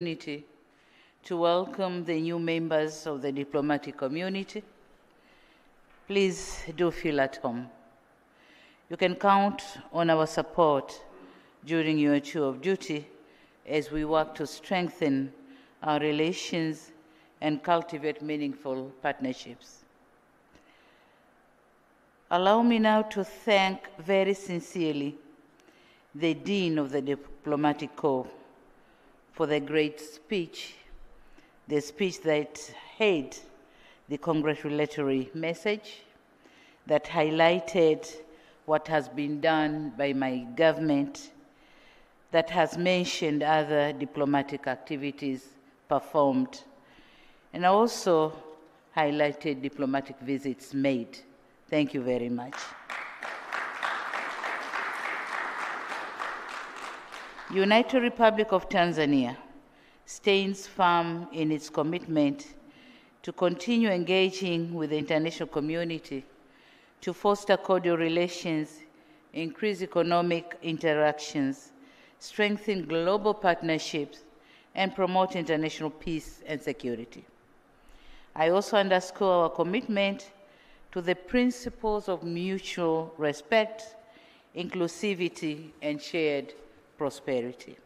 opportunity to welcome the new members of the diplomatic community. Please do feel at home. You can count on our support during your tour of duty as we work to strengthen our relations and cultivate meaningful partnerships. Allow me now to thank very sincerely the Dean of the Diplomatic Corps for the great speech, the speech that had the congratulatory message, that highlighted what has been done by my government, that has mentioned other diplomatic activities performed, and also highlighted diplomatic visits made. Thank you very much. United Republic of Tanzania stands firm in its commitment to continue engaging with the international community to foster cordial relations, increase economic interactions, strengthen global partnerships, and promote international peace and security. I also underscore our commitment to the principles of mutual respect, inclusivity, and shared prosperity.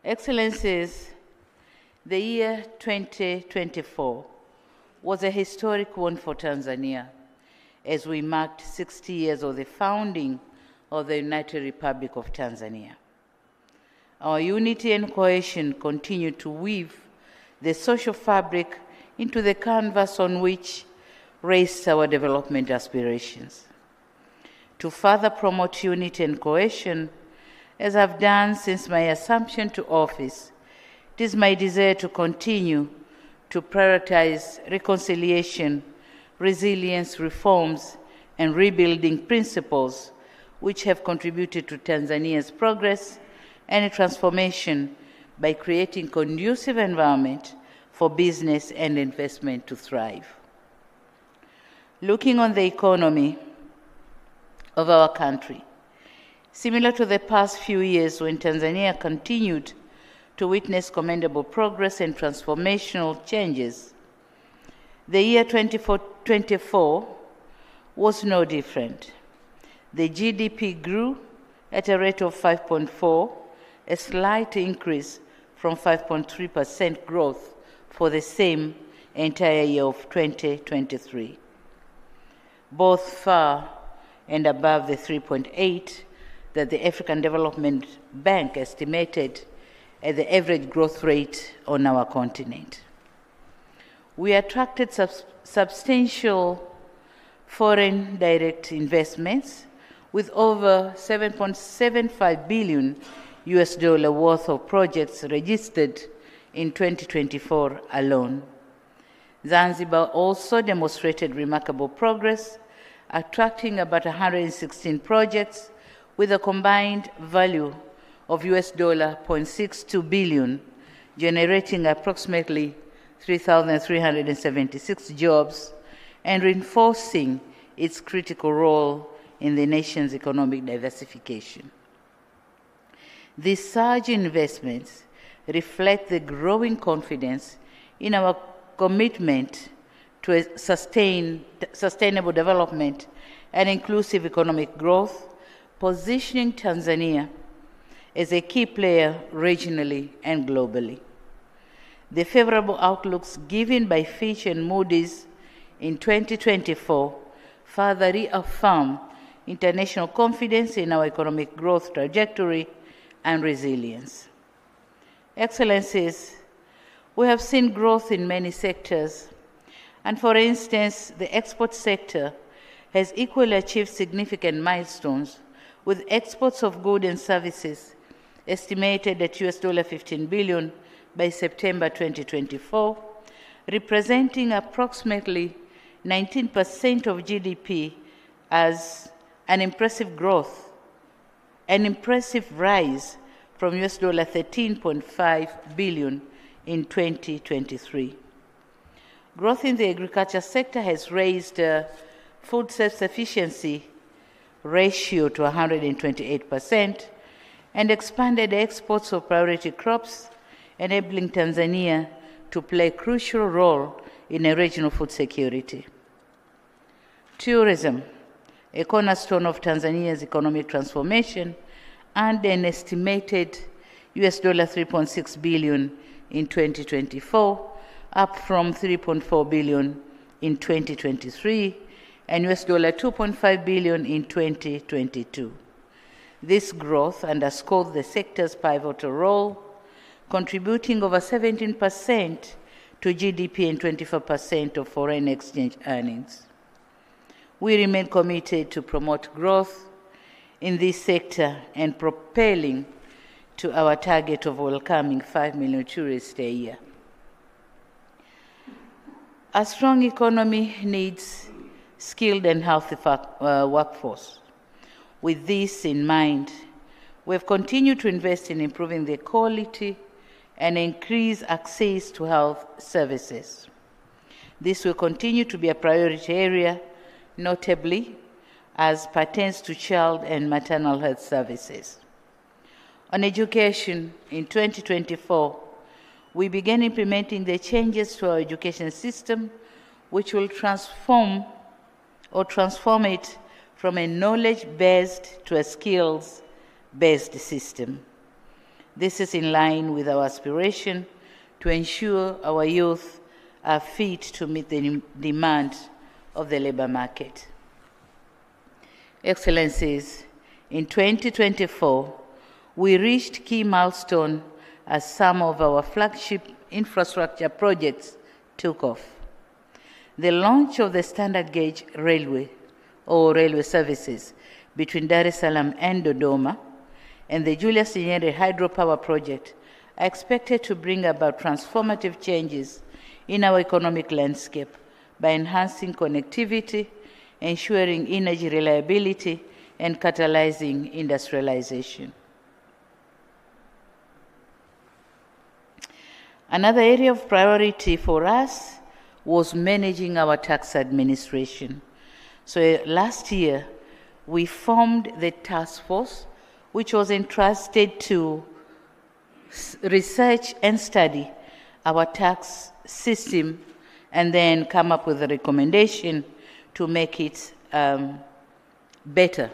Excellencies, the year 2024 was a historic one for Tanzania as we marked 60 years of the founding of the United Republic of Tanzania. Our unity and cohesion continue to weave the social fabric into the canvas on which rests our development aspirations. To further promote unity and cohesion, as I've done since my assumption to office, it is my desire to continue to prioritize reconciliation, resilience, reforms, and rebuilding principles which have contributed to Tanzania's progress and transformation by creating conducive environment for business and investment to thrive. Looking on the economy of our country, similar to the past few years when Tanzania continued to witness commendable progress and transformational changes, the year 2024 was no different. The GDP grew at a rate of 5.4%, a slight increase from 5.3% growth for the same entire year of 2023, both far and above the 3.8% that the African Development Bank estimated as the average growth rate on our continent. We attracted substantial foreign direct investments with over $7.75 billion worth of projects registered in 2024 alone. Zanzibar also demonstrated remarkable progress, attracting about 116 projects with a combined value of $0.62 billion, generating approximately 3,376 jobs and reinforcing its critical role in the nation's economic diversification. These surge investments reflect the growing confidence in our commitment to a sustainable development and inclusive economic growth, positioning Tanzania as a key player regionally and globally. The favorable outlooks given by Fitch and Moody's in 2024 further reaffirm international confidence in our economic growth trajectory and resilience. Excellencies, we have seen growth in many sectors, and for instance, the export sector has equally achieved significant milestones, with exports of goods and services estimated at $15 billion by September 2024, representing approximately 19% of GDP, as an impressive growth, an impressive rise from $13.5 billion in 2023. Growth in the agriculture sector has raised food self-sufficiency ratio to 128%, and expanded exports of priority crops, enabling Tanzania to play a crucial role in a regional food security. Tourism, a cornerstone of Tanzania's economic transformation, earned an estimated $3.6 billion in 2024, up from $3.4 billion in 2023, and $2.5 billion in 2022. This growth underscores the sector's pivotal role, contributing over 17% to GDP and 24% of foreign exchange earnings. We remain committed to promote growth in this sector and propelling to our target of welcoming 5 million tourists a year. A strong economy needs skilled and healthy workforce. With this in mind, we have continued to invest in improving the quality and increase access to health services. This will continue to be a priority area, notably as pertains to child and maternal health services. On education, in 2024, we began implementing the changes to our education system, which will transform it from a knowledge-based to a skills-based system. This is in line with our aspiration to ensure our youth are fit to meet the demands of the labor market. Excellencies, in 2024, we reached key milestones as some of our flagship infrastructure projects took off. The launch of the standard gauge railway or railway services between Dar es Salaam and Dodoma and the Julius Nyerere hydropower project are expected to bring about transformative changes in our economic landscape by enhancing connectivity, ensuring energy reliability, and catalyzing industrialization. Another area of priority for us was managing our tax administration. So last year, we formed the task force, which was entrusted to research and study our tax system and then come up with a recommendation to make it better.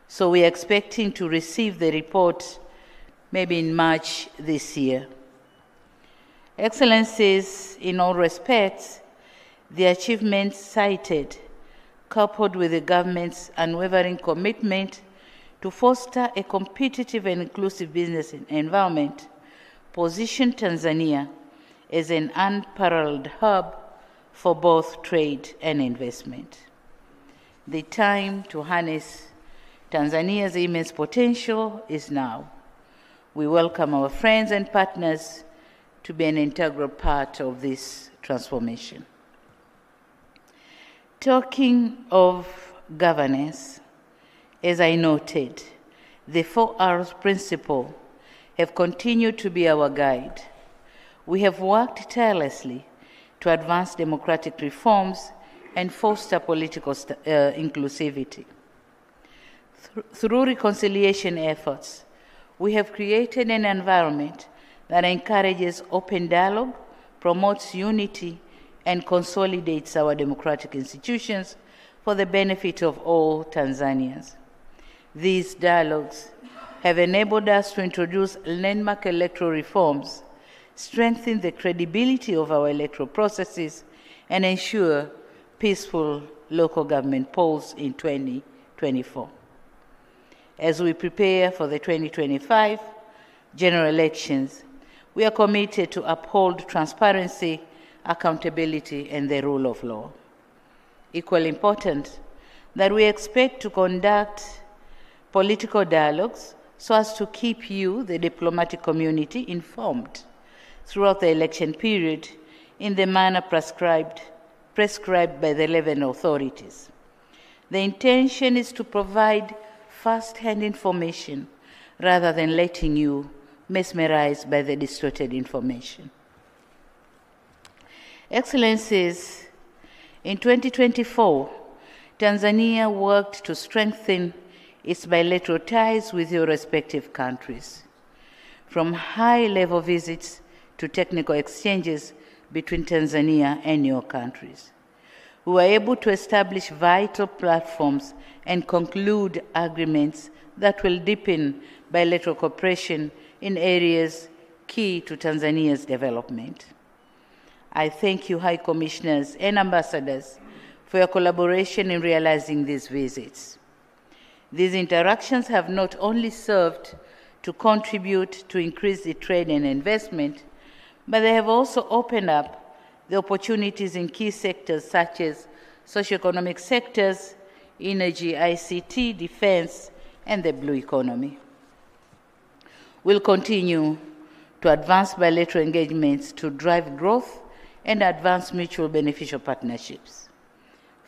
So we are expecting to receive the report maybe in March this year. Excellencies, in all respects, the achievements cited, coupled with the government's unwavering commitment to foster a competitive and inclusive business environment, position Tanzania as an unparalleled hub for both trade and investment. The time to harness Tanzania's immense potential is now. We welcome our friends and partners to be an integral part of this transformation. Talking of governance, as I noted, the 4Rs principle have continued to be our guide. We have worked tirelessly to advance democratic reforms and foster political inclusivity. Through reconciliation efforts, we have created an environment that encourages open dialogue, promotes unity, and consolidates our democratic institutions for the benefit of all Tanzanians. These dialogues have enabled us to introduce landmark electoral reforms, strengthen the credibility of our electoral processes, and ensure peaceful local government polls in 2024. As we prepare for the 2025 general elections, we are committed to uphold transparency, accountability, and the rule of law. Equally important, that we expect to conduct political dialogues so as to keep you, the diplomatic community, informed throughout the election period in the manner prescribed by the relevant authorities. The intention is to provide first-hand information rather than letting you mesmerized by the distorted information. Excellencies, in 2024, Tanzania worked to strengthen its bilateral ties with your respective countries, from high-level visits to technical exchanges between Tanzania and your countries. We were able to establish vital platforms and conclude agreements that will deepen bilateral cooperation in areas key to Tanzania's development. I thank you, High Commissioners and Ambassadors, for your collaboration in realizing these visits. These interactions have not only served to contribute to increase the trade and investment, but they have also opened up the opportunities in key sectors such as socioeconomic sectors, energy, ICT, defense, and the blue economy. We'll continue to advance bilateral engagements to drive growth and advance mutual beneficial partnerships.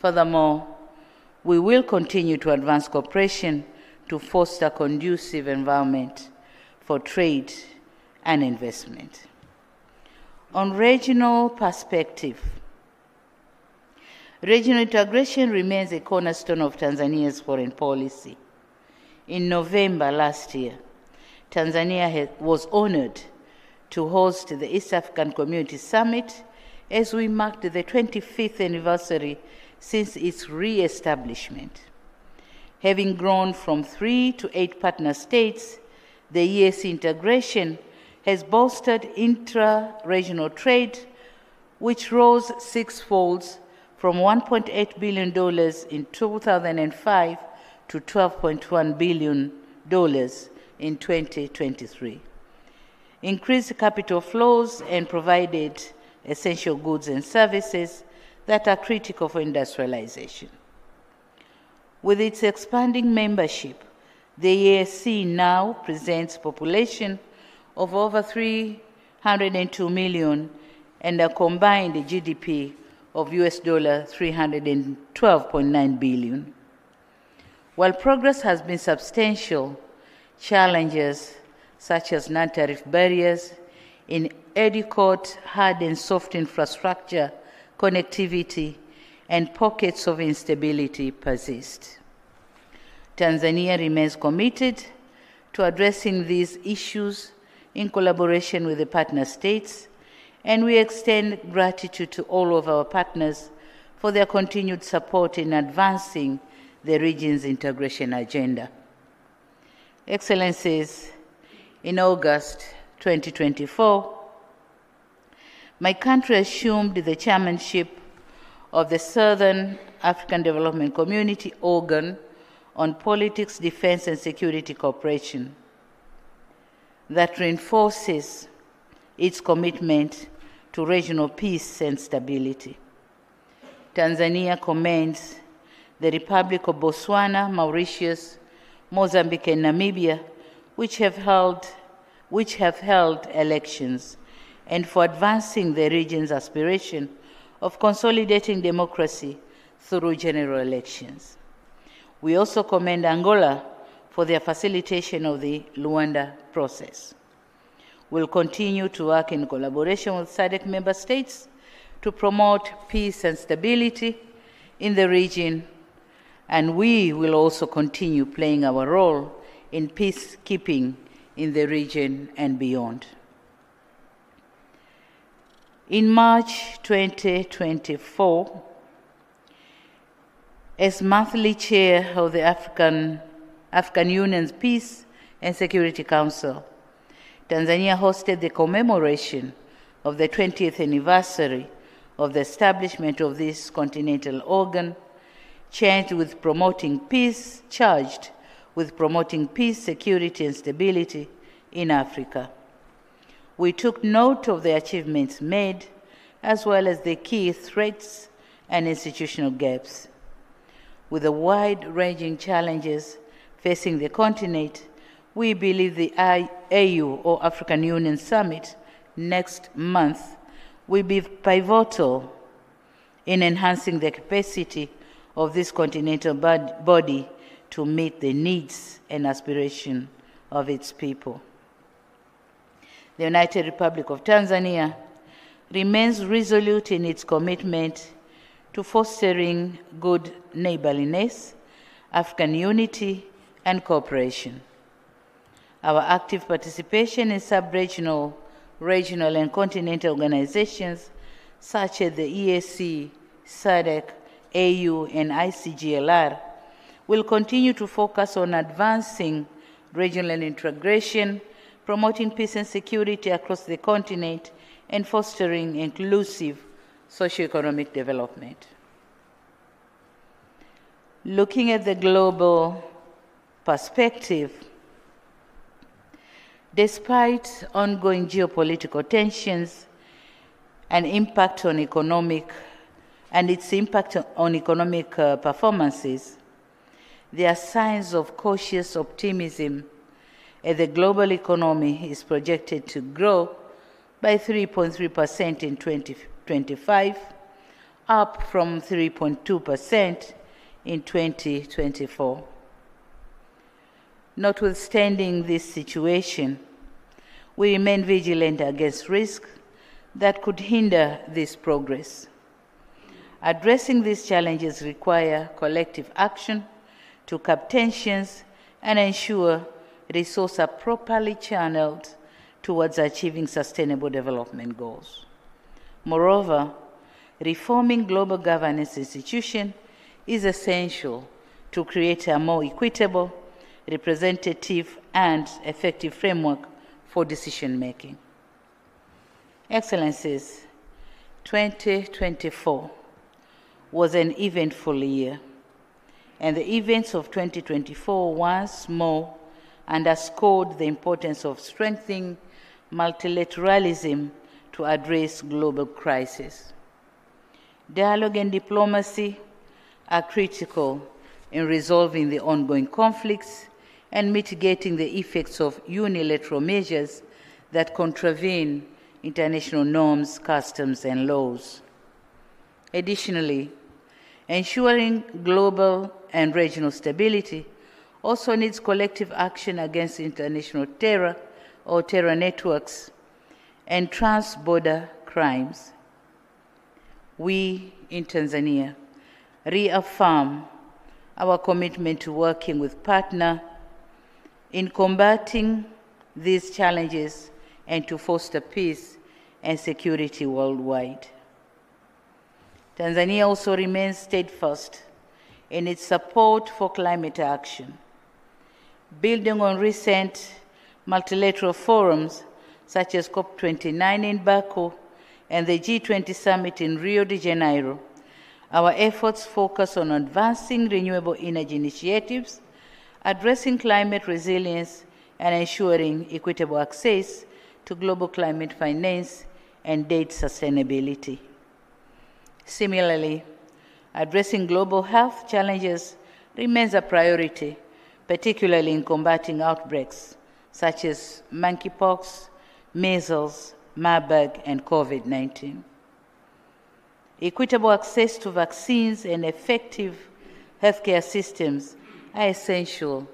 Furthermore, we will continue to advance cooperation to foster a conducive environment for trade and investment. On regional perspective, regional integration remains a cornerstone of Tanzania's foreign policy. In November last year, Tanzania was honored to host the East African Community Summit as we marked the 25th anniversary since its re-establishment. Having grown from 3 to 8 partner states, the EAC integration has bolstered intra-regional trade, which rose sixfold from $1.8 billion in 2005 to $12.1 billion in 2023. Increased capital flows and provided essential goods and services that are critical for industrialization. With its expanding membership, the EAC now presents a population of over 302 million and a combined GDP of US $312.9 billion. While progress has been substantial, challenges such as non-tariff barriers, inadequate hard and soft infrastructure, connectivity, and pockets of instability persist. Tanzania remains committed to addressing these issues in collaboration with the partner states, and we extend gratitude to all of our partners for their continued support in advancing the region's integration agenda. Excellencies, in August 2024, my country assumed the chairmanship of the Southern African Development Community organ on politics, defense, and security cooperation that reinforces its commitment to regional peace and stability. Tanzania commends the Republic of Botswana, Mauritius, Mozambique, and Namibia, which have held elections, and for advancing the region's aspiration of consolidating democracy through general elections. We also commend Angola for their facilitation of the Luanda process. We'll continue to work in collaboration with SADC member states to promote peace and stability in the region, and we will also continue playing our role in peacekeeping in the region and beyond. In March 2024, as monthly chair of the African Union's Peace and Security Council, Tanzania hosted the commemoration of the 20th anniversary of the establishment of this continental organ, charged with promoting peace, security, and stability in Africa. We took note of the achievements made, as well as the key threats and institutional gaps. With the wide-ranging challenges facing the continent, we believe the AU, or African Union Summit, next month will be pivotal in enhancing the capacity of this continental body to meet the needs and aspirations of its people. The United Republic of Tanzania remains resolute in its commitment to fostering good neighborliness, African unity, and cooperation. Our active participation in sub-regional, regional, and continental organizations such as the EAC, SADC, AU, and ICGLR will continue to focus on advancing regional integration, promoting peace and security across the continent, and fostering inclusive socioeconomic development. Looking at the global perspective, despite ongoing geopolitical tensions and its impact on economic performances, there are signs of cautious optimism as the global economy is projected to grow by 3.3% in 2025, up from 3.2% in 2024. Notwithstanding this situation, we remain vigilant against risks that could hinder this progress. Addressing these challenges require collective action to curb tensions and ensure resources are properly channeled towards achieving sustainable development goals. Moreover, reforming global governance institutions is essential to create a more equitable, representative, and effective framework for decision-making. Excellencies, 2024 was an eventful year, and the events of 2024 once more underscored the importance of strengthening multilateralism to address global crises. Dialogue and diplomacy are critical in resolving the ongoing conflicts and mitigating the effects of unilateral measures that contravene international norms, customs, and laws. Additionally, ensuring global and regional stability also needs collective action against international terror or terror networks and trans-border crimes. We in Tanzania reaffirm our commitment to working with partners in combating these challenges and to foster peace and security worldwide. Tanzania also remains steadfast in its support for climate action. Building on recent multilateral forums such as COP29 in Baku and the G20 summit in Rio de Janeiro, our efforts focus on advancing renewable energy initiatives, addressing climate resilience, and ensuring equitable access to global climate finance and debt sustainability. Similarly, addressing global health challenges remains a priority, particularly in combating outbreaks such as monkeypox, measles, Marburg, and COVID-19. Equitable access to vaccines and effective healthcare systems are essential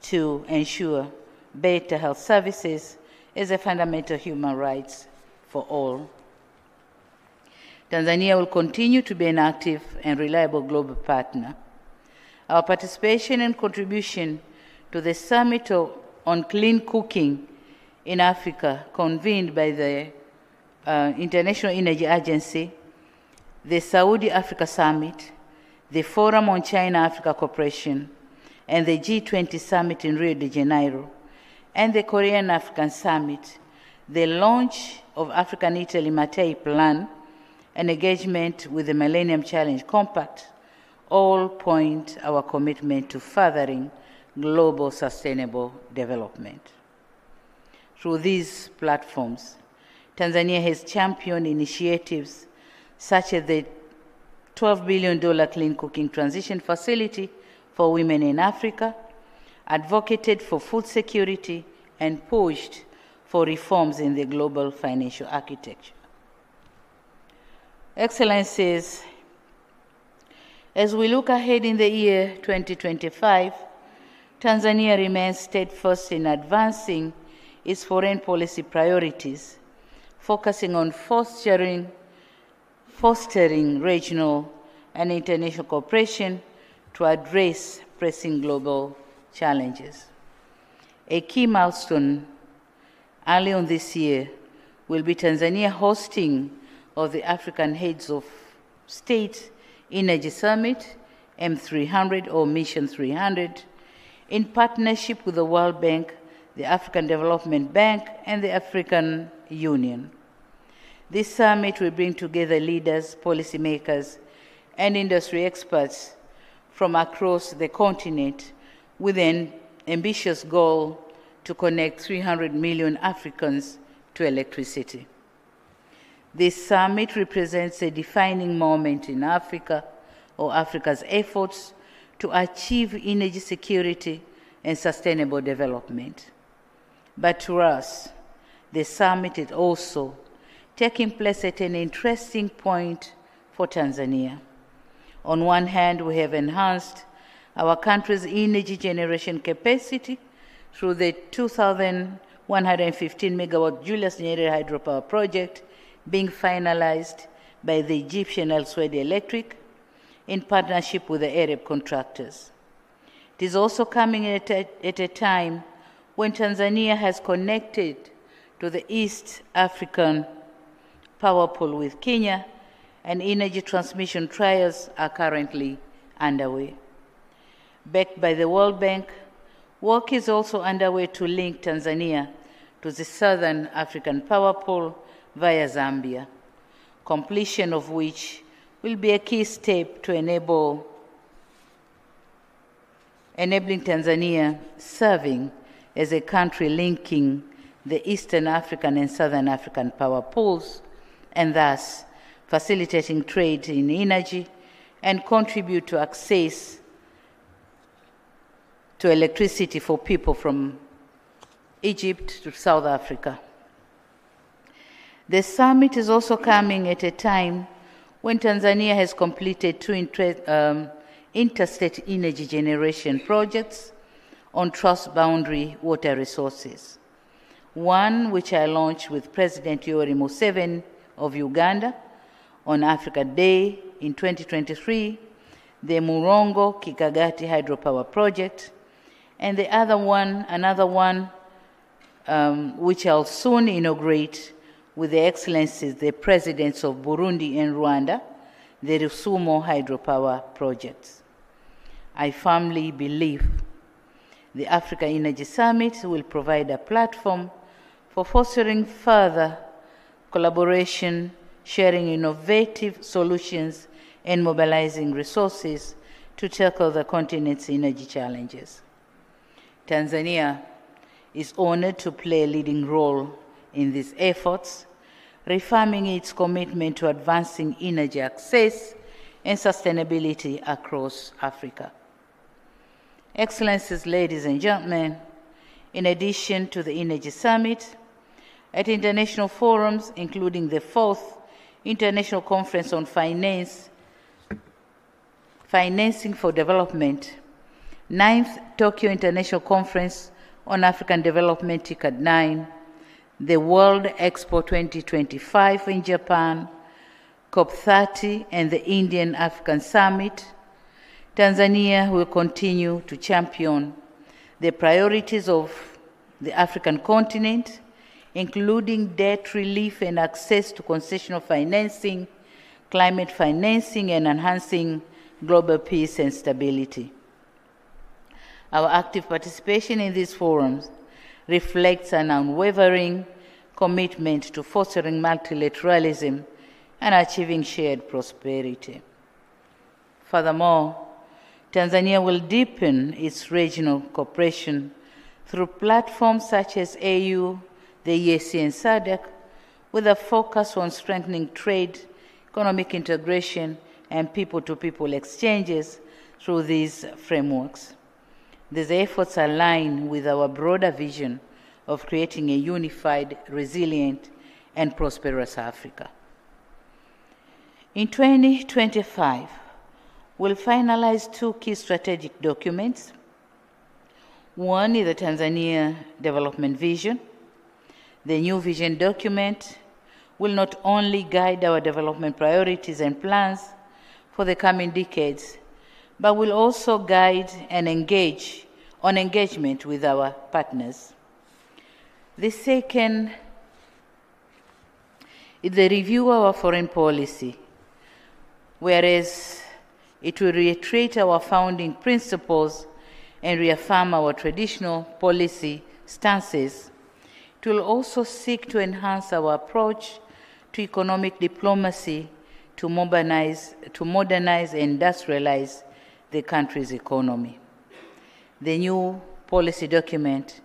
to ensure better health services as a fundamental human right for all. Tanzania will continue to be an active and reliable global partner. Our participation and contribution to the Summit on Clean Cooking in Africa, convened by the International Energy Agency, the Saudi Africa Summit, the Forum on China-Africa Cooperation, and the G20 Summit in Rio de Janeiro, and the Korean-African Summit, the launch of African-Italy Mattei Plan, and engagement with the Millennium Challenge Compact, all point our commitment to furthering global sustainable development. Through these platforms, Tanzania has championed initiatives such as the $12 billion Clean Cooking Transition Facility for Women in Africa, advocated for food security, and pushed for reforms in the global financial architecture. Excellencies, as we look ahead in the year 2025, Tanzania remains steadfast in advancing its foreign policy priorities, focusing on fostering regional and international cooperation to address pressing global challenges. A key milestone early on this year will be Tanzania hosting of the African Heads of State Energy Summit, M300 or Mission 300, in partnership with the World Bank, the African Development Bank, and the African Union. This summit will bring together leaders, policymakers, and industry experts from across the continent with an ambitious goal to connect 300 million Africans to electricity. This summit represents a defining moment in Africa or Africa's efforts to achieve energy security and sustainable development. But to us, the summit is also taking place at an interesting point for Tanzania. On one hand, we have enhanced our country's energy generation capacity through the 2,115 megawatt Julius Nyerere hydropower project being finalized by the Egyptian Al Swedi Electric in partnership with the Arab contractors. It is also coming at a time when Tanzania has connected to the East African power pool with Kenya, and energy transmission trials are currently underway. Backed by the World Bank, work is also underway to link Tanzania to the Southern African power pool via Zambia, completion of which will be a key step to enabling Tanzania serving as a country linking the Eastern African and Southern African power pools, and thus facilitating trade in energy and contribute to access to electricity for people from Egypt to South Africa. The summit is also coming at a time when Tanzania has completed two interstate energy generation projects on trans-boundary water resources. One which I launched with President Yoweri Museveni of Uganda on Africa Day in 2023, the Murongo Kikagati hydropower project, and another one which I'll soon inaugurate with the Excellencies, the Presidents of Burundi and Rwanda, the Rusumo hydropower projects. I firmly believe the Africa Energy Summit will provide a platform for fostering further collaboration, sharing innovative solutions, and mobilizing resources to tackle the continent's energy challenges. Tanzania is honored to play a leading role in these efforts, reaffirming its commitment to advancing energy access and sustainability across Africa. Excellencies, ladies and gentlemen, in addition to the Energy Summit, at international forums, including the 4th International Conference on Financing for Development, 9th Tokyo International Conference on African Development, TICAD 9, the World Expo 2025 in Japan, COP30, and the Indian African Summit, Tanzania will continue to champion the priorities of the African continent, including debt relief and access to concessional financing, climate financing, and enhancing global peace and stability. Our active participation in these forums reflects an unwavering commitment to fostering multilateralism and achieving shared prosperity. Furthermore, Tanzania will deepen its regional cooperation through platforms such as AU, the EAC, and SADC, with a focus on strengthening trade, economic integration, and people-to-people exchanges through these frameworks. These efforts align with our broader vision of creating a unified, resilient, and prosperous Africa. In 2025, we'll finalize two key strategic documents. One is the Tanzania Development Vision. The new vision document will not only guide our development priorities and plans for the coming decades, but will also guide and engage on engagement with our partners. The second is the review of our foreign policy, whereas it will reiterate our founding principles and reaffirm our traditional policy stances. It will also seek to enhance our approach to economic diplomacy to modernize and industrialize the country's economy. The new policy document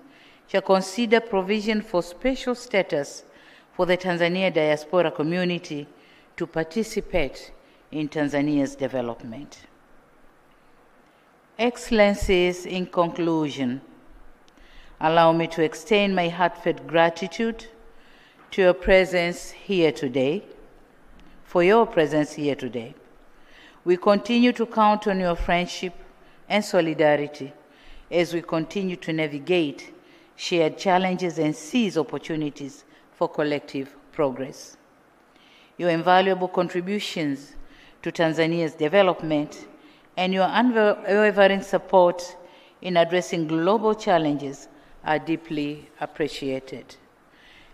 shall consider provision for special status for the Tanzania diaspora community to participate in Tanzania's development. Excellencies, in conclusion, allow me to extend my heartfelt gratitude to your presence here today, for your presence here today. We continue to count on your friendship and solidarity as we continue to navigate shared challenges and seize opportunities for collective progress. Your invaluable contributions to Tanzania's development and your unwavering support in addressing global challenges are deeply appreciated.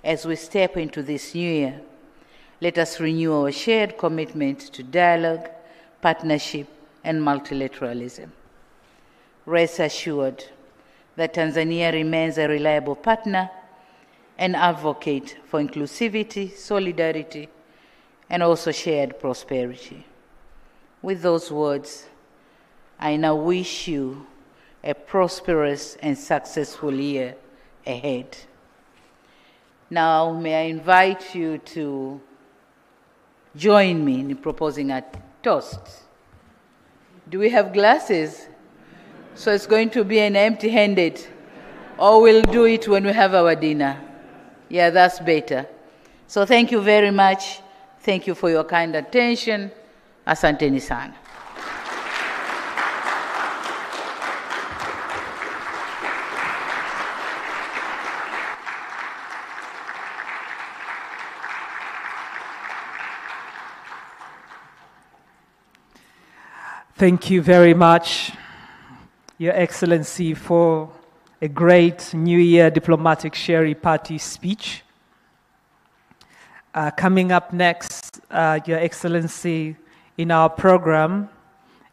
As we step into this new year, let us renew our shared commitment to dialogue, partnership, and multilateralism. Rest assured that Tanzania remains a reliable partner and advocate for inclusivity, solidarity, and also shared prosperity. With those words, I now wish you a prosperous and successful year ahead. Now, may I invite you to join me in proposing a toast. Do we have glasses? So it's going to be an empty-handed, or we'll do it when we have our dinner. Yeah, that's better. So thank you very much. Thank you for your kind attention. Asanteni sana. Thank you very much, Your Excellency, for a great New Year diplomatic Sherry Party speech. Coming up next, Your Excellency, in our program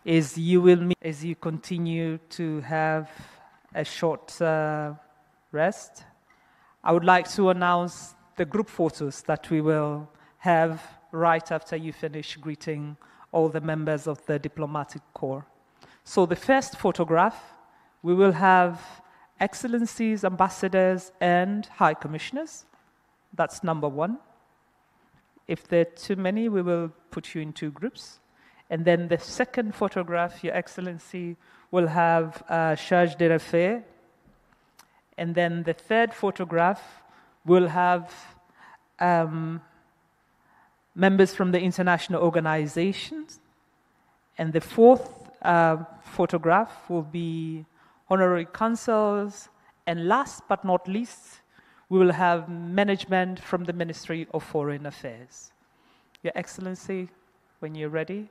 is you will meet as you continue to have a short rest. I would like to announce the group photos that we will have right after you finish greeting all the members of the diplomatic corps. So the first photograph, we will have excellencies, ambassadors, and high commissioners. That's number one. If there are too many, we will put you in two groups. And then the second photograph, Your Excellency, will have charge d'affaires. And then the third photograph will have members from the international organizations. And the fourth photograph will be honorary consuls. And last but not least, we will have management from the Ministry of Foreign Affairs. Your Excellency, when you're ready,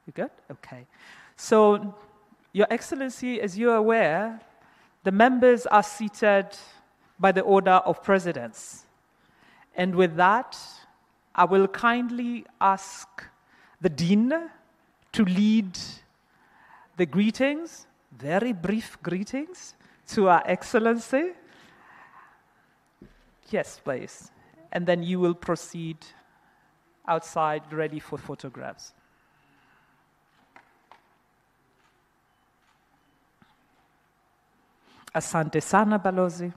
you good? Okay. So, Your Excellency, as you're aware, the members are seated by the order of precedence. And with that, I will kindly ask the Dean to lead the greetings, very brief greetings, to Our Excellency. Yes, please. And then you will proceed outside, ready for photographs. Asante sana, Balozi.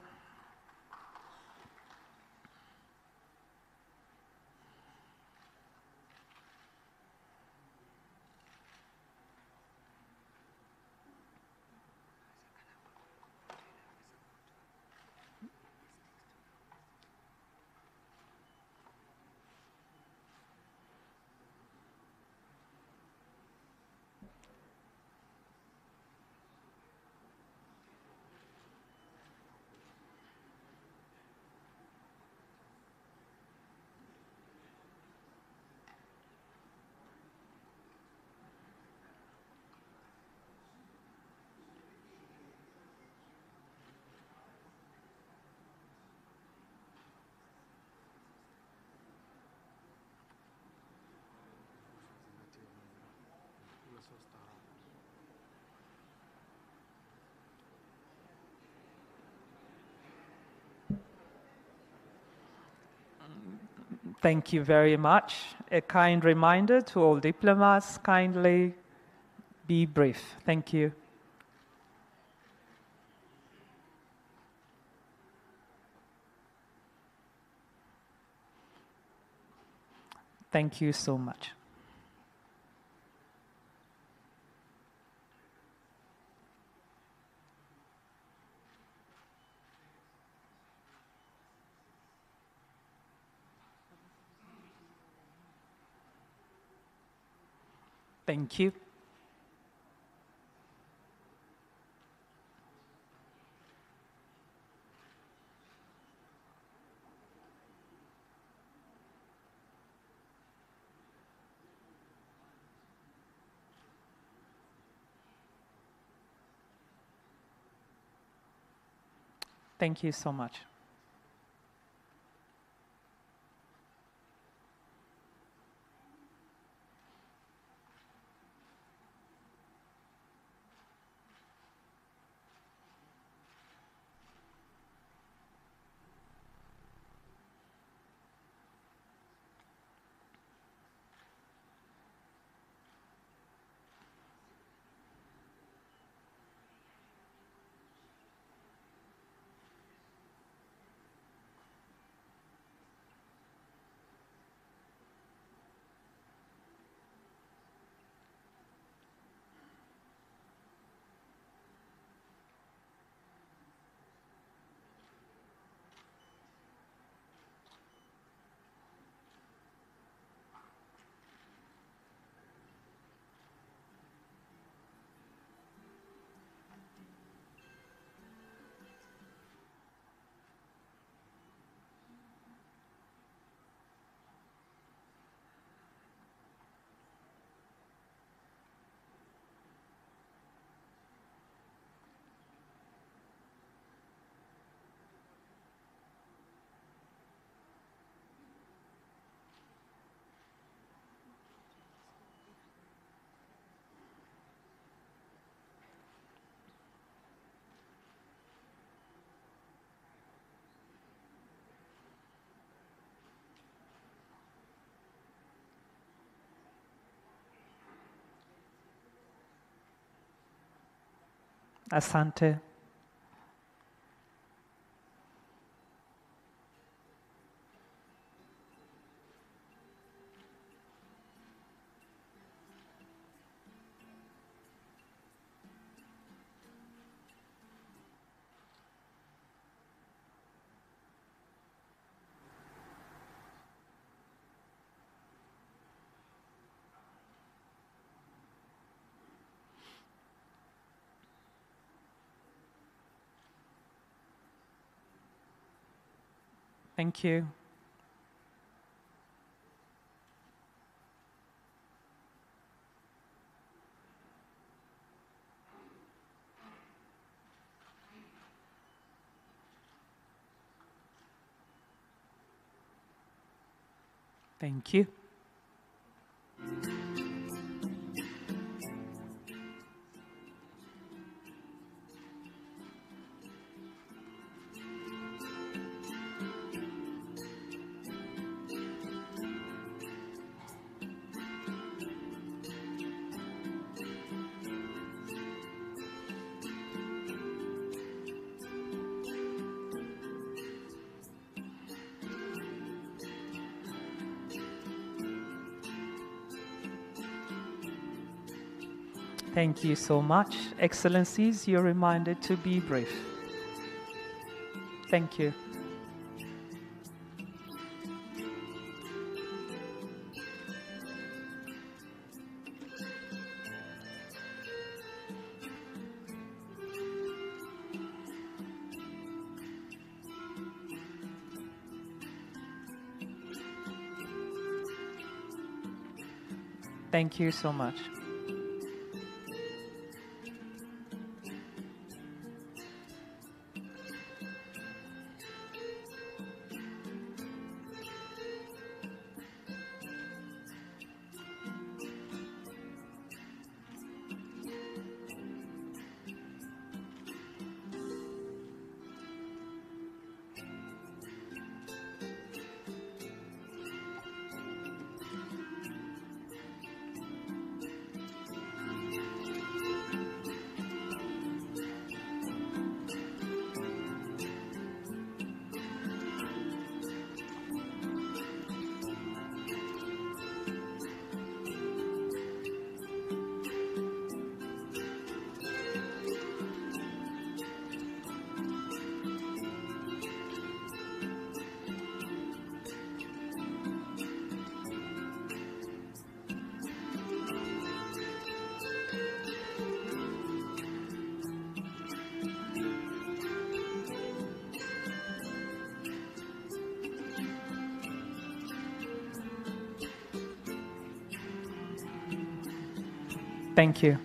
Thank you very much. A kind reminder to all diplomats, kindly be brief. Thank you. Thank you so much. Thank you. Thank you so much. Asante. Thank you. Thank you. Thank you so much. Excellencies, you're reminded to be brief. Thank you. Thank you so much. Thank you.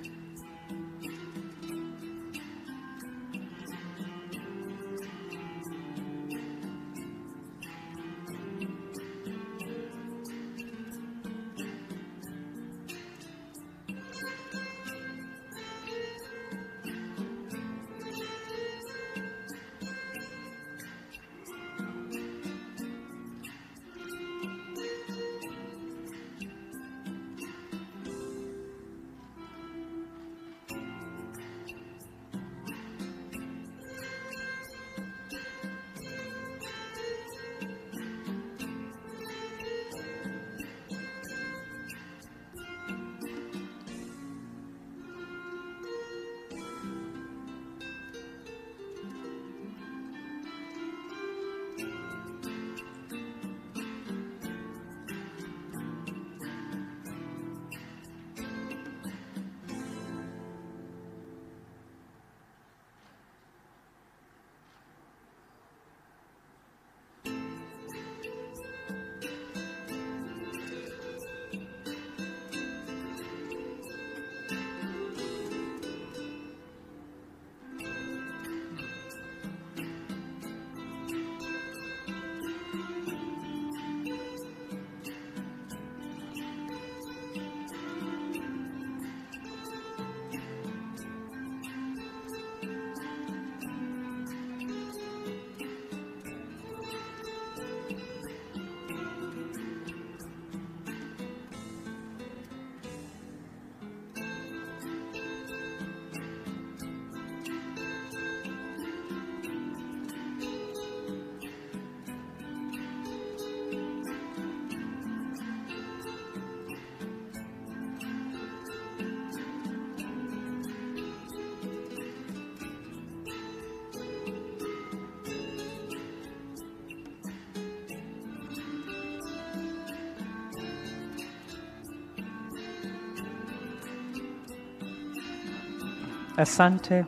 Asante.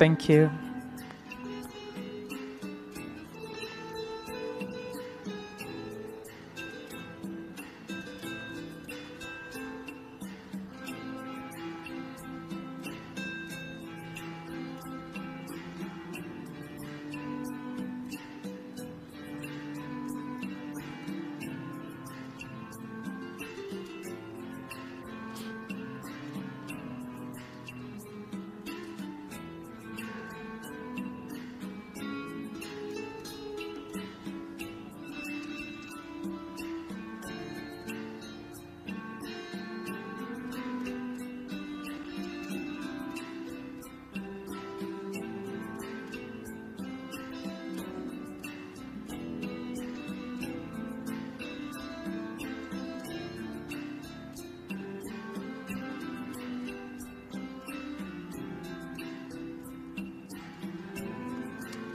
Thank you.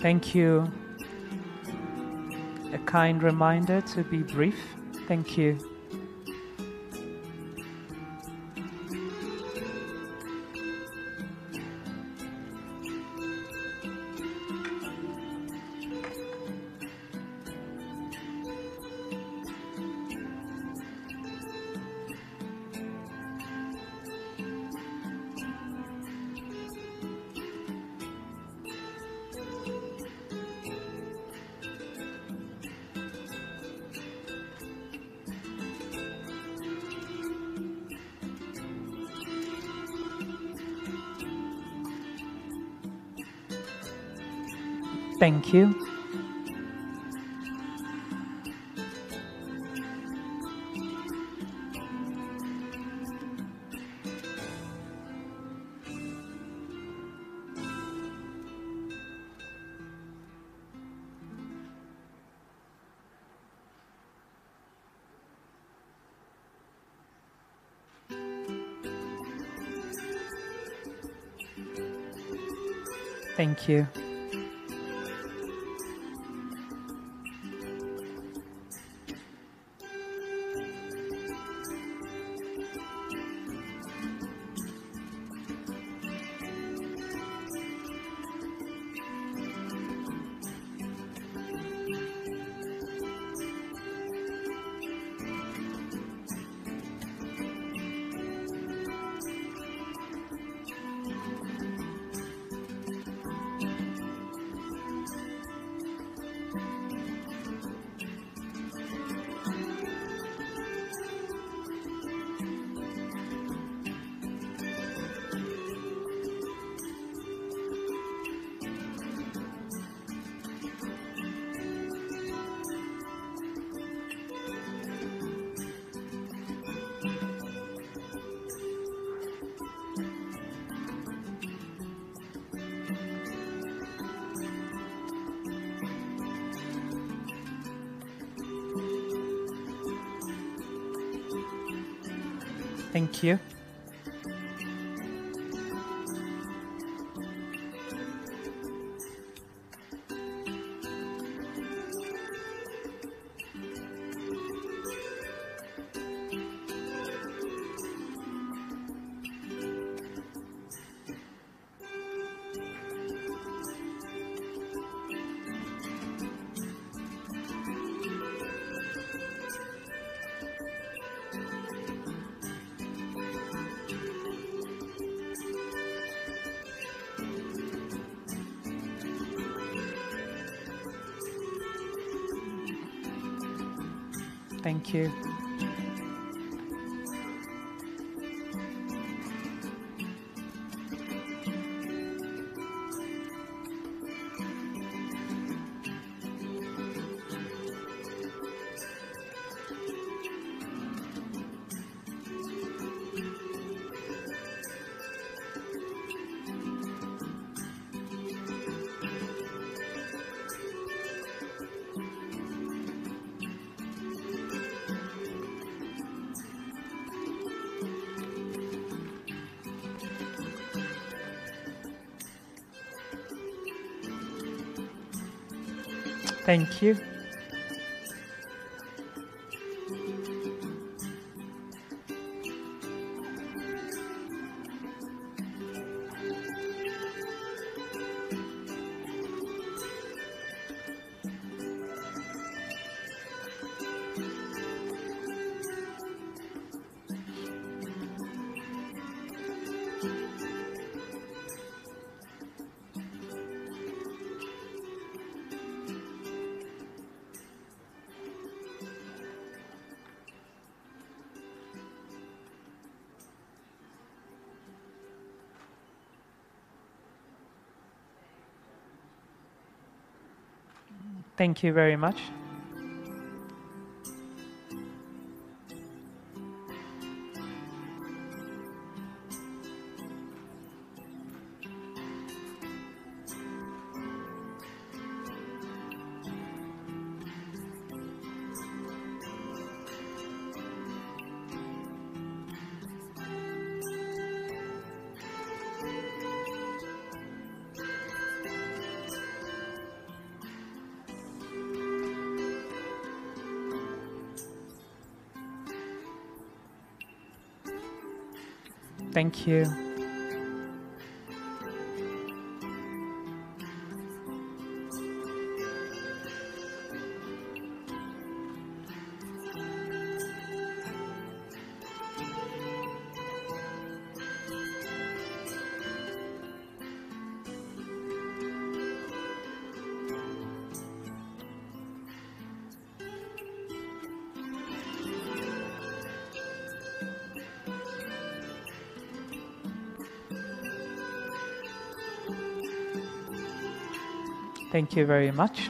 Thank you. A kind reminder to be brief. Thank you. Thank you. Thank you. Thank you. Thank you. Thank you. Thank you very much. Thank you. Thank you very much.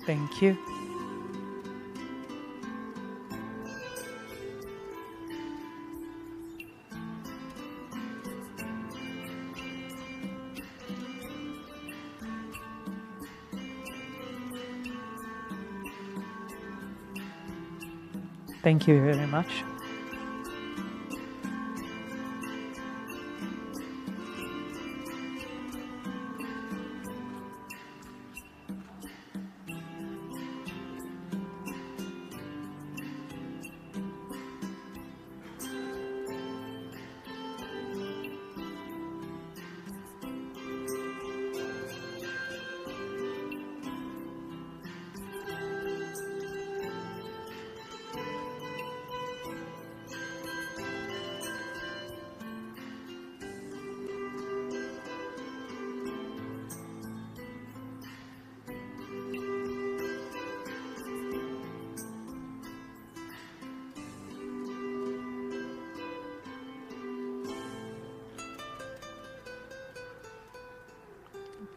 Thank you. Thank you very much.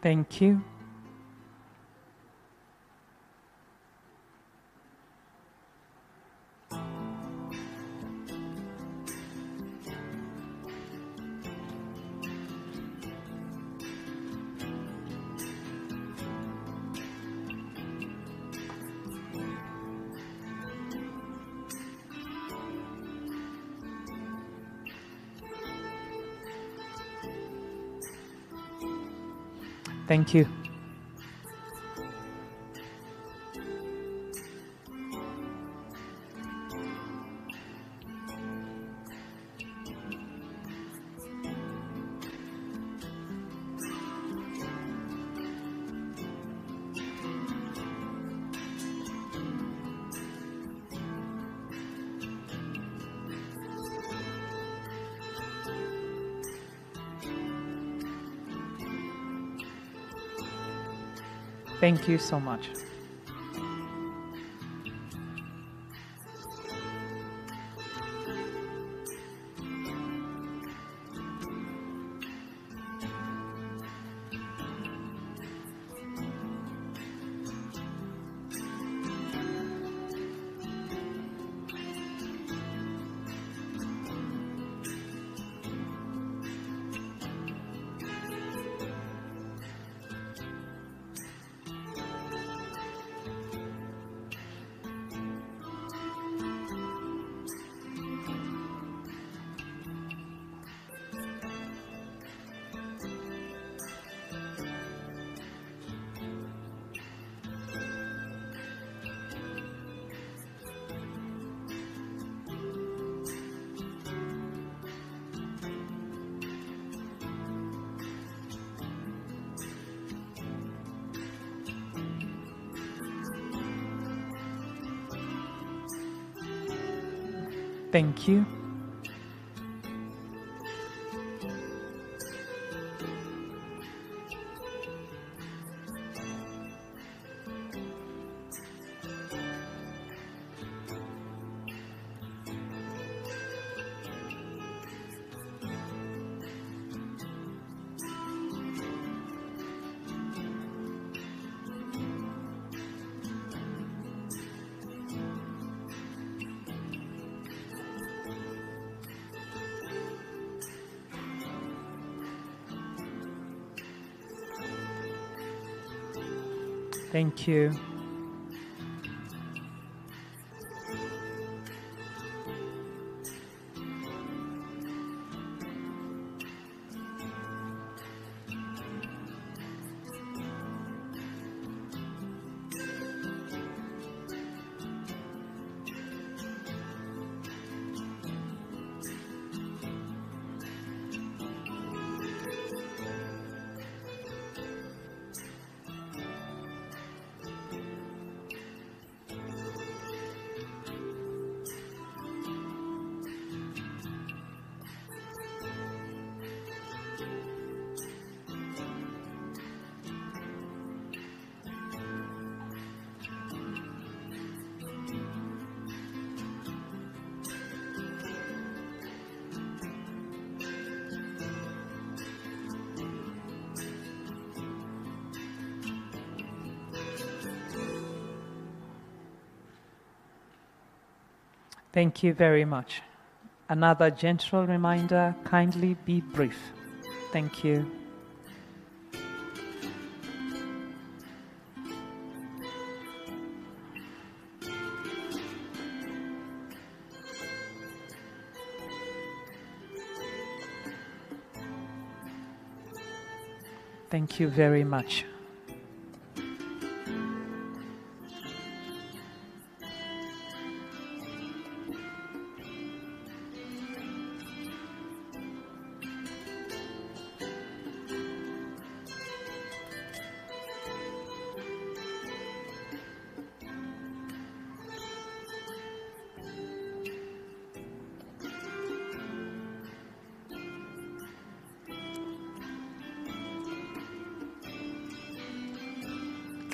Thank you. Thank you. Thank you so much. Thank you. Thank you. Thank you very much. Another gentle reminder, kindly be brief. Thank you. Thank you very much.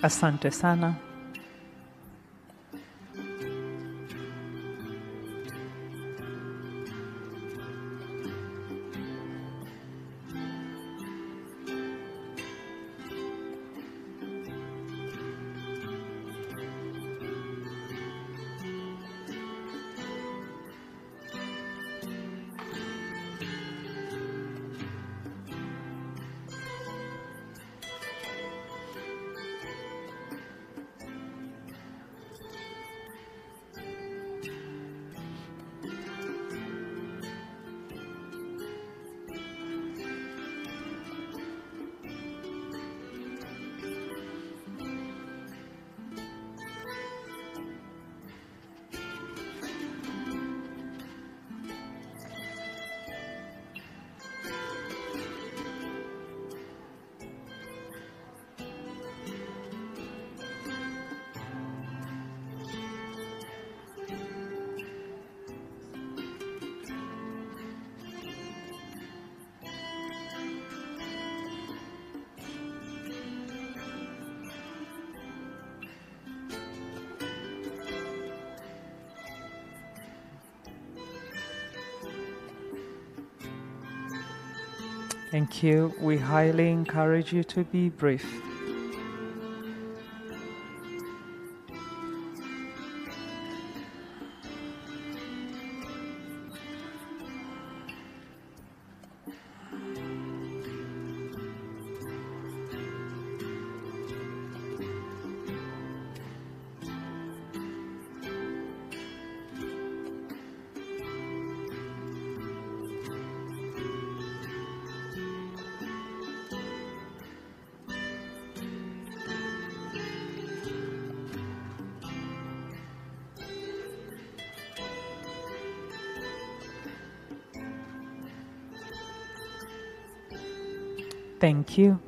Asante sana. Thank you. We highly encourage you to be brief. Thank you.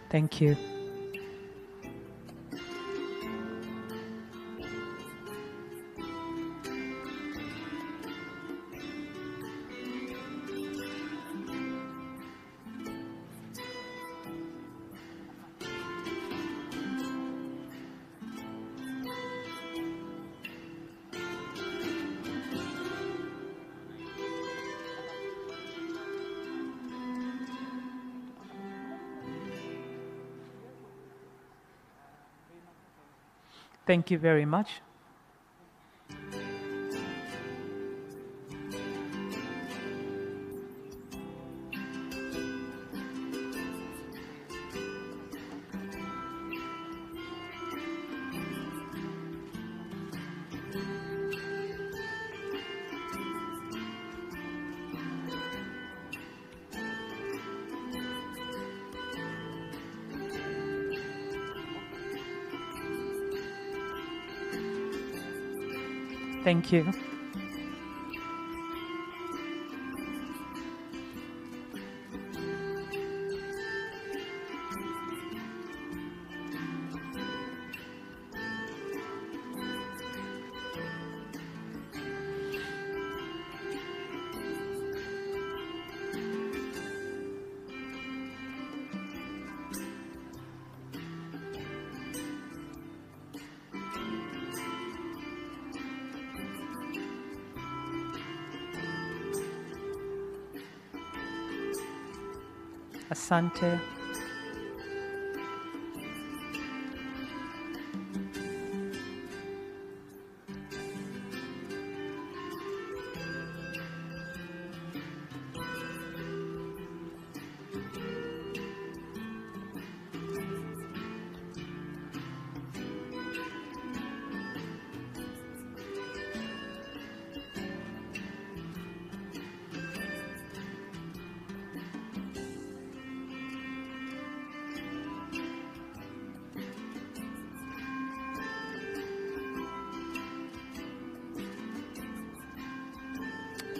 Thank you. Thank you very much. Thank you. Asante.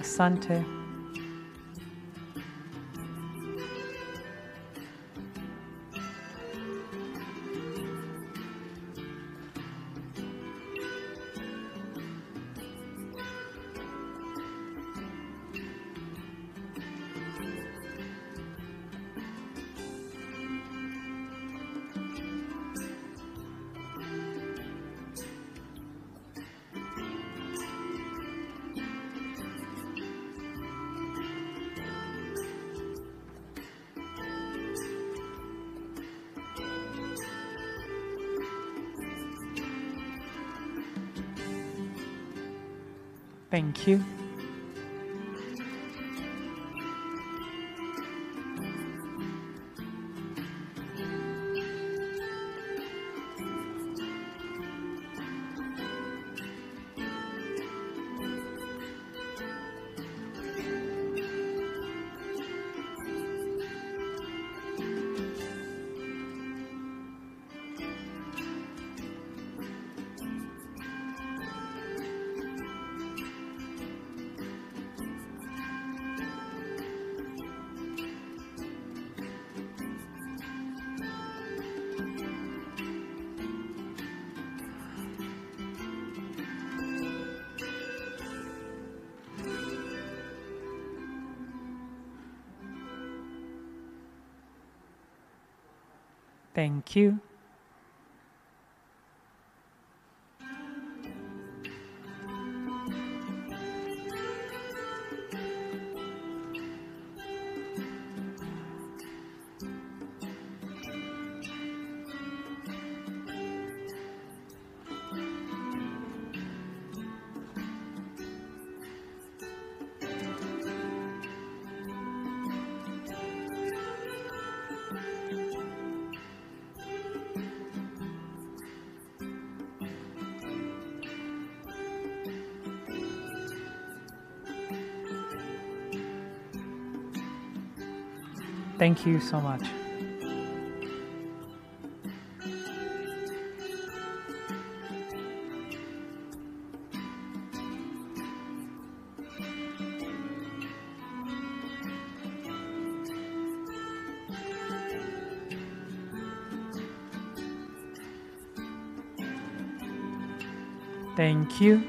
Asante. Thank you. Thank you. Thank you so much. Thank you.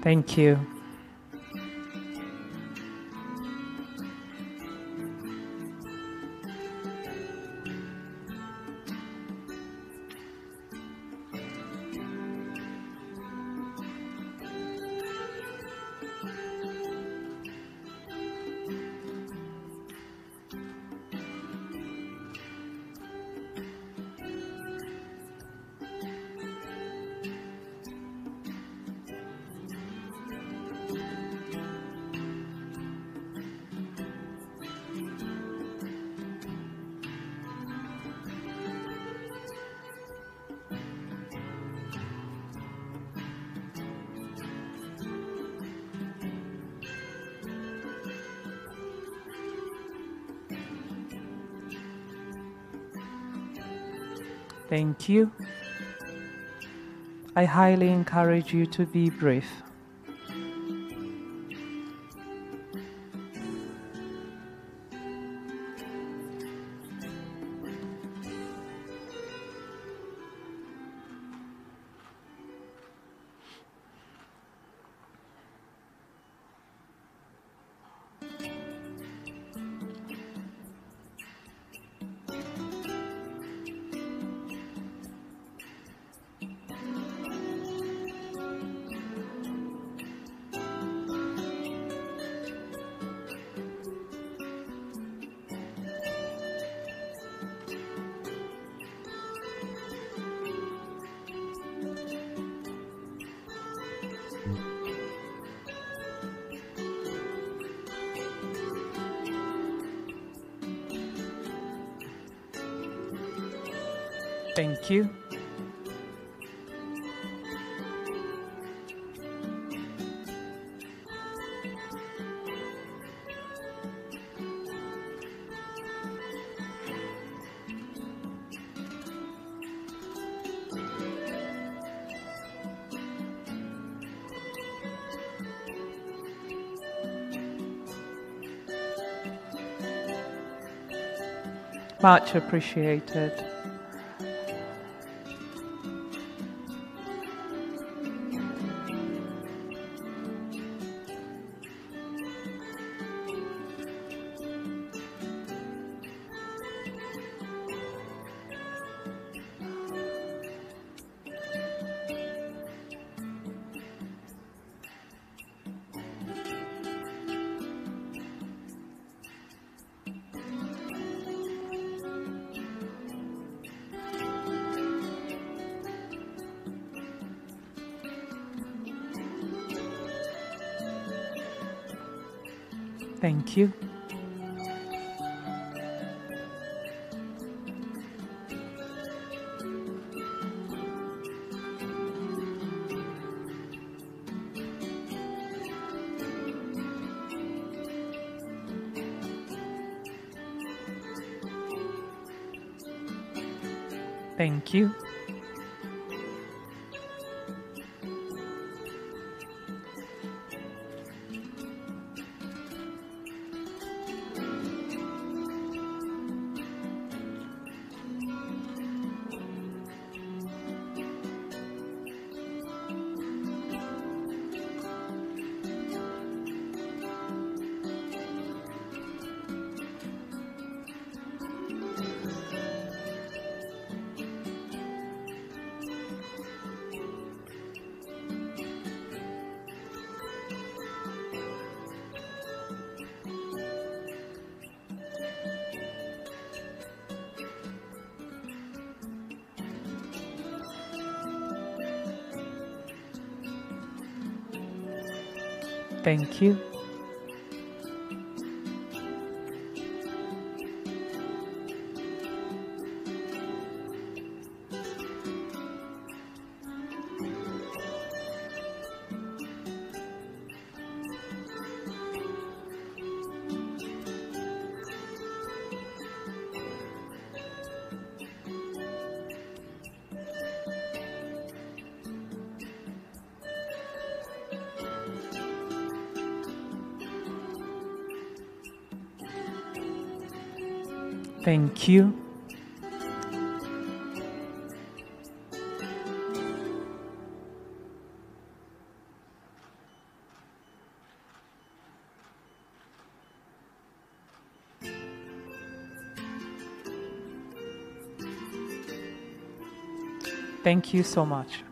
Thank you. Thank you. I highly encourage you to be brief. Thank you. Much appreciated. Thank you. Thank you. Thank you. Thank you. Thank you so much.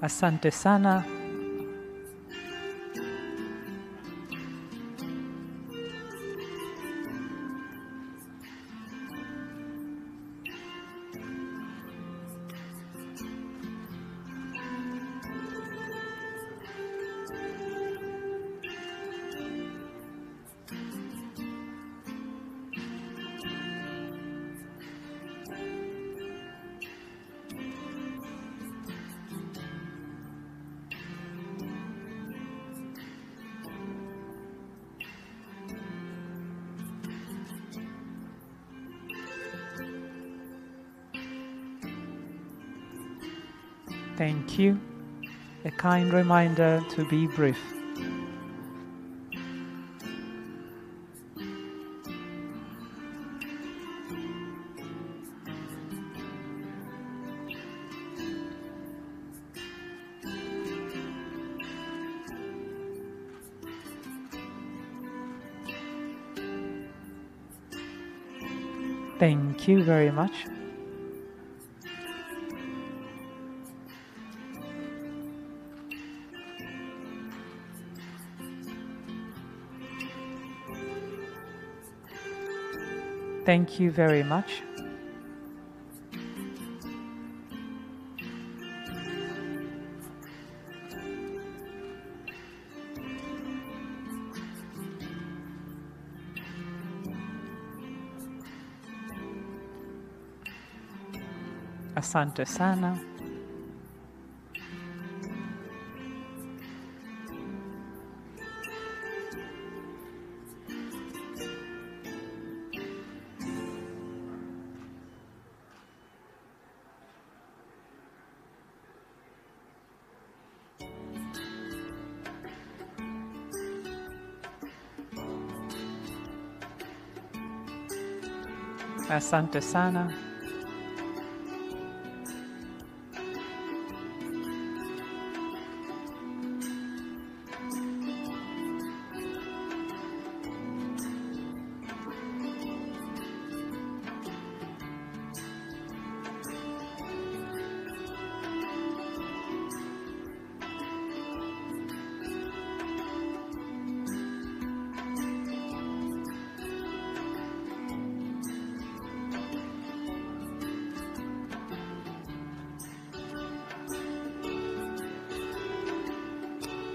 Asante sana. Thank you. A kind reminder to be brief. Thank you very much. Thank you very much. Asante sana. Asante sana.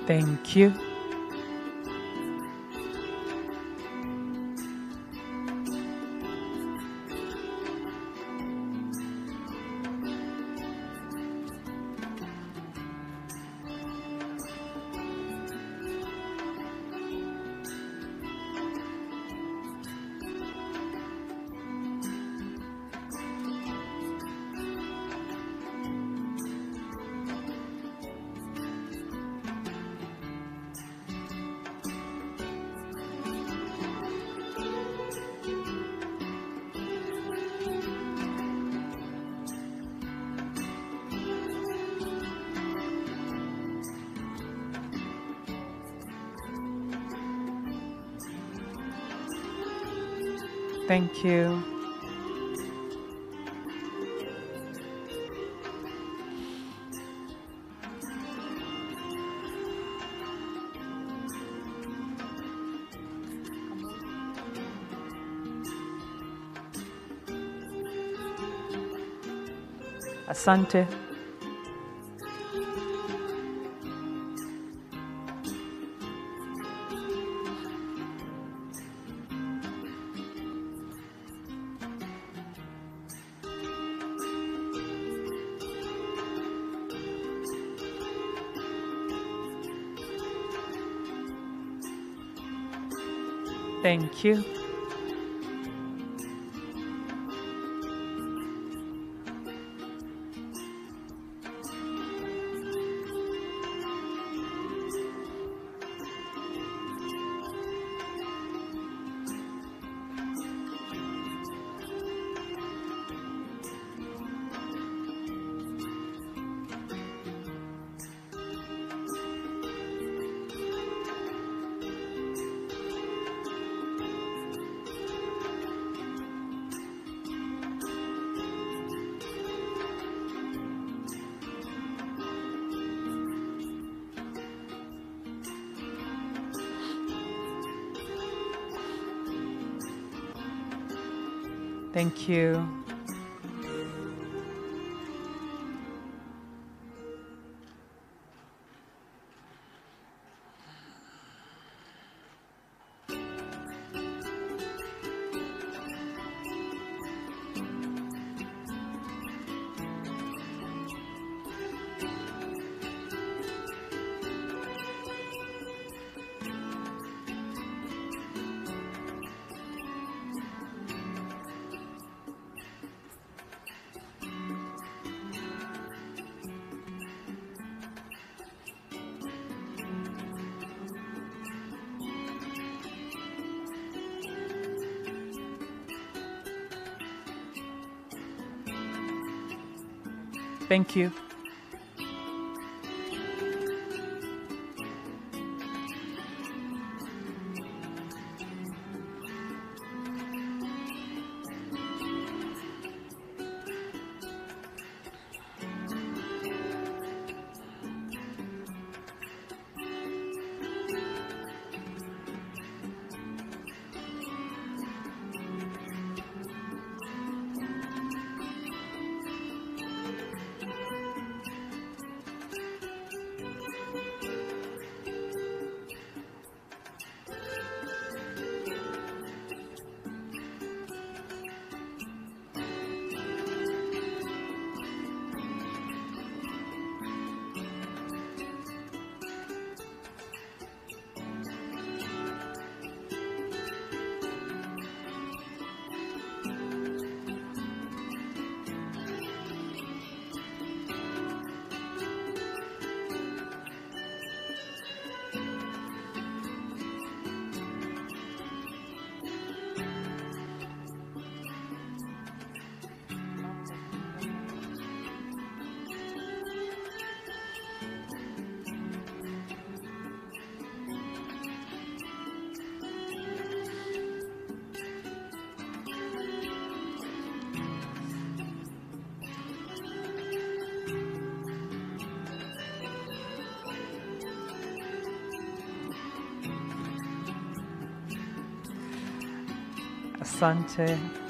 Thank you. Thank you. Asante. Thank you. Thank you. Thank you. Asante.